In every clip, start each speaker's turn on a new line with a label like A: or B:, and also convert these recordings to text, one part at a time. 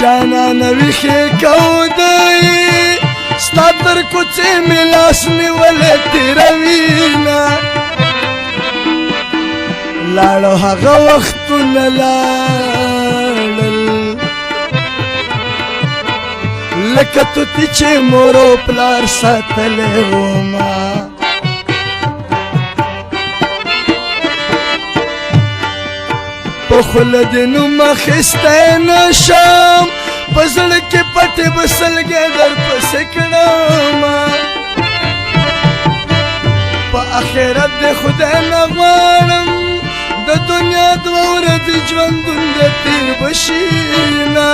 A: جانان ویخې کودی ستا تر کوڅې مې لاس نیولی تېروینه لاړو هغه وختونه لاړل لکه توتې چې مور او پلار ساتلی وما په خوله د نوم اخیستی نشم په زړه کې پټې به سلګۍ درپسې کړمه په آخرت د خدای نه غواړم د دنیا دوه ورځې ژوندون د تېر به شي نه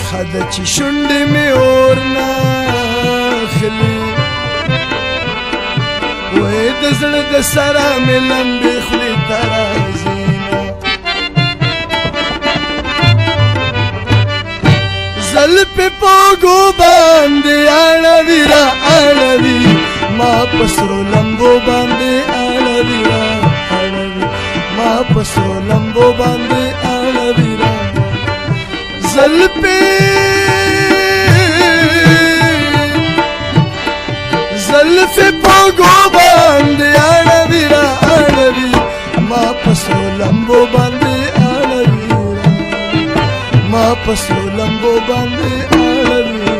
A: ښه ده چې شونډې مې اور نه اخلي وای د زړه د سره مې لمبې خولې ته راځي زلفې په اوږو باندې اړوي را اړوي ما په سرو لمبو باندې اړوي را اړوي ما په سرو لمبو باندې اړوي را زلفې په اوږو باندې اړوي را اړوي ما په سرو لمبو باندې اړوي را ما په سرو لمبو باندې اړوي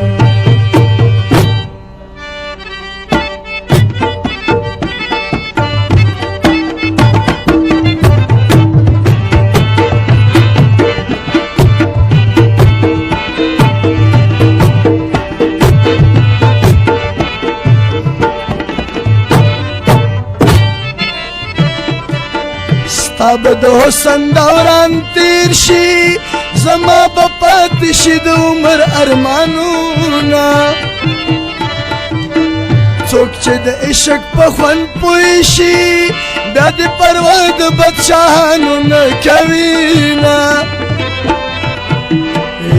A: اب د حسن دوران تیر شي زما به پاتې شي د عمر ارمانونه څوک چې د عشق په خوند پوه شي بیا د پروا د بدشاهانو نه کوي نه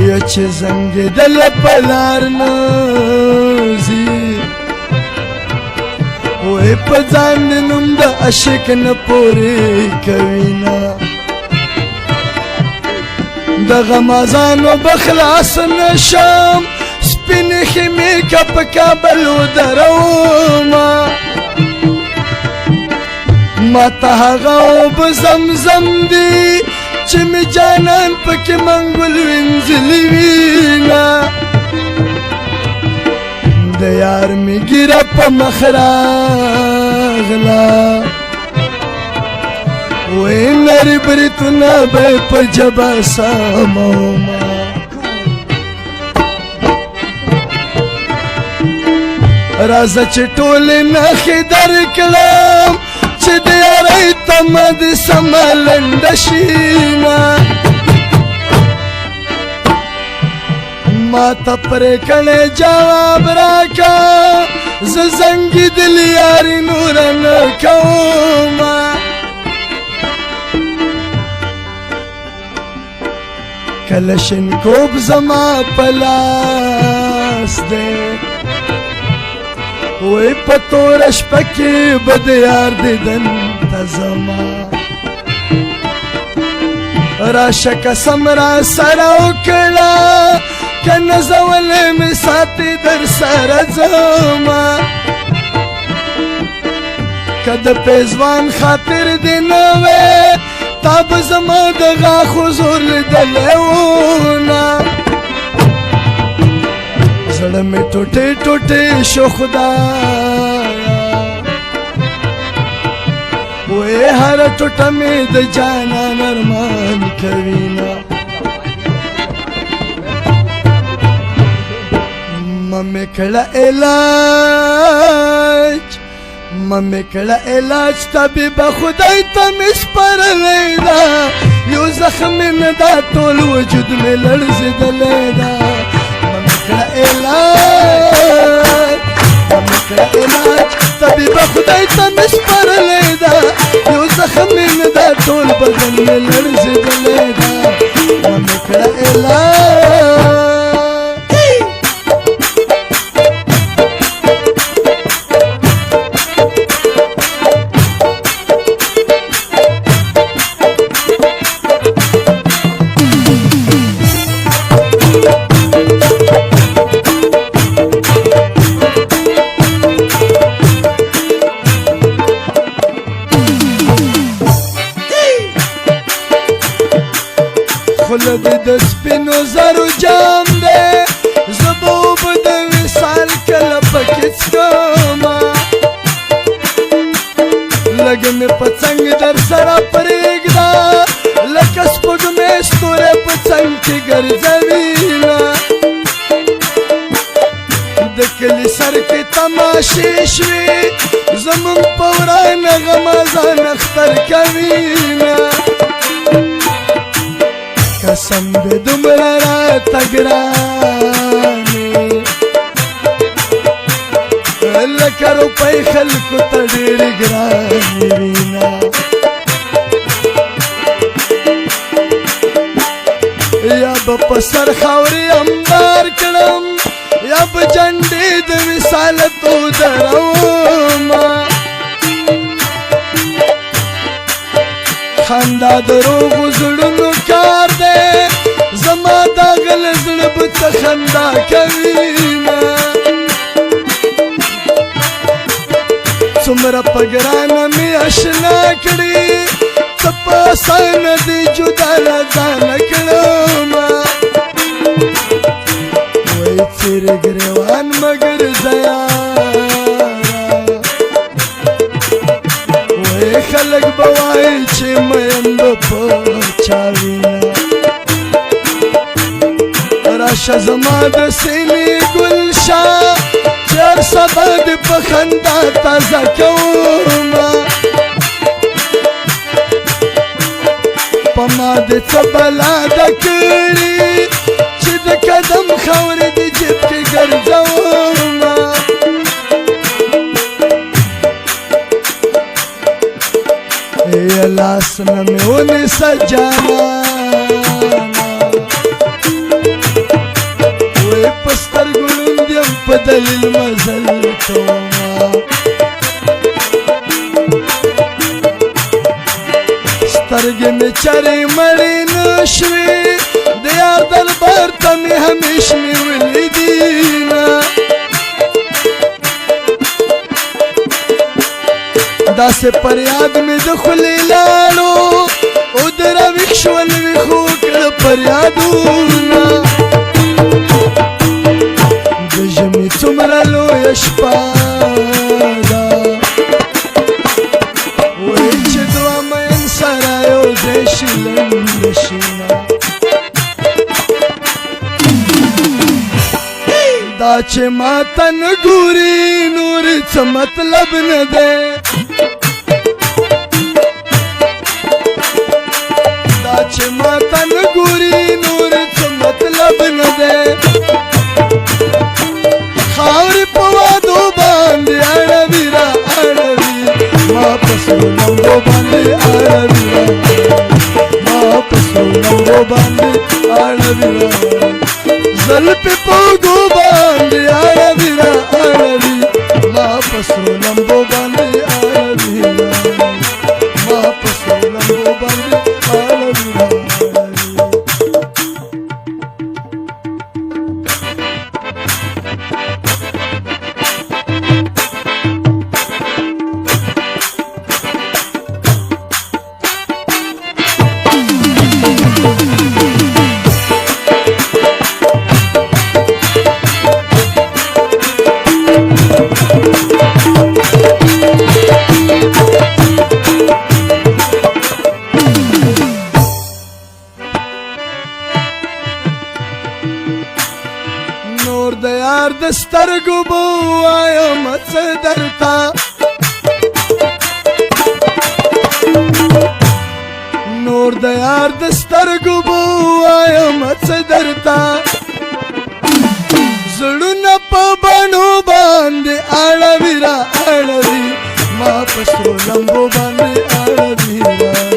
A: یا چې زنګېدله په لار نه ځي وای په ځان د نوم د عشق نه پورې کوي نه د غمازانو به خلاص نشم سپینې خیمې که په کابل ودرومه ما ته هغه اوبه زمزم دي چې مې جانان پکې منګول وینځلي وینه د یار می ګیره په مخ راغله وای نري بریتونه به په ژبه سمومه راځه چې ټولې نښې درکړم چې د یارۍ تمه دې سمه لنډه شي نه ما ته پرې کړی جواب راکه زه زنګېدلې یاري نوره نه کومه کلشنکوب زما په لاس دی وای په توره شپه کې به د یار دیدن ته زما راشه قسم را سره وکړه که نزولی می ساتی در سر زما که د پیزوان خاطر دی نوی تا به زما د غاښو زور لیدلی وونه زړه مې ټوټې ټوټې شو خدایا وای هره ټوټه مې د جانان ارمان کوي نه ممې کړه علاج طبیبه خدای ته مې سپارلی ده یو زخم مې نه دا ټول وجود مې لړزېدلی ده ممې کړه علاج طبیبه خدای ته مې سپارلی ده یو زخم مې نه دا ټول بدن مې لړزېدلی ده ممې کړه علاج خوله دې د سپینو زرو جام دی زه به اوبه د وصال کله پکې څښمه لږ مې په څنګ در سره پرېږده لکه سپوږمۍ ستوری په څنګ کې ګرځوینه د کلي سر کې تماشې شوې زمونږ په ورانه غمه ځان اختر کوینه قسم دې دومره راته ګرانې لکه روپۍ خلکو ته ډېرې ګرانې وینا یا به په سر خاورې امبار کړم یا به جنډې د وصال تودرومه خندا د روغو زړونو کار دی زما دا غل زړه به ته خندا کوینه څومره په ګرانه مې اشنا کړي ته په اسانه دې جدا له ځانه کړمه وایي څېرې ګرېوان مګر زیاره وایي خلک به وایي چې مین به په چا وینه راشه زما د سینې ګلشه چې هر سبا دې په خندا تازه کومه په ما دې څه بلا ده کړي چې د قدم خاورې دې جیب کې ګرځومه ای لاس نه مې ونیسه جانانه وایي په سترګو ړوند یم په دلیل مزل کومه سترګې مې چرې مړې نه شوې د یار دربار ته مې همیش مې ولیدینه داسې پر یاد مې د خولې لاړو او د راویښ شول ویښو کړه پر یادونه د ژمي څومره لویه شپه ده وایي چې دوه مین سره یو ځای شي لنډه شینه دا چې ما ته نه ګوري نور څه مطلب نه دی دا چې ما ته نه ګوري نور څه مطلب نه دی خاورې په وادو باندې اړوي را اړوي ما په سرو لمبو باندې اړوي را ما په سرو لمبو باندې اړوي را زلفې په اوږو باندې اړوي را اړوي ما په سرو لمبو باندې اړوي را ما په سرو لمبو باندې اړوي را نور د یار د سترګو به ووایم څه درته نور د یار د سترګو به ووایم څه درته زړونه په بڼو باندې اړوي را اړوي ما په سرو لمبو باندې اړوي را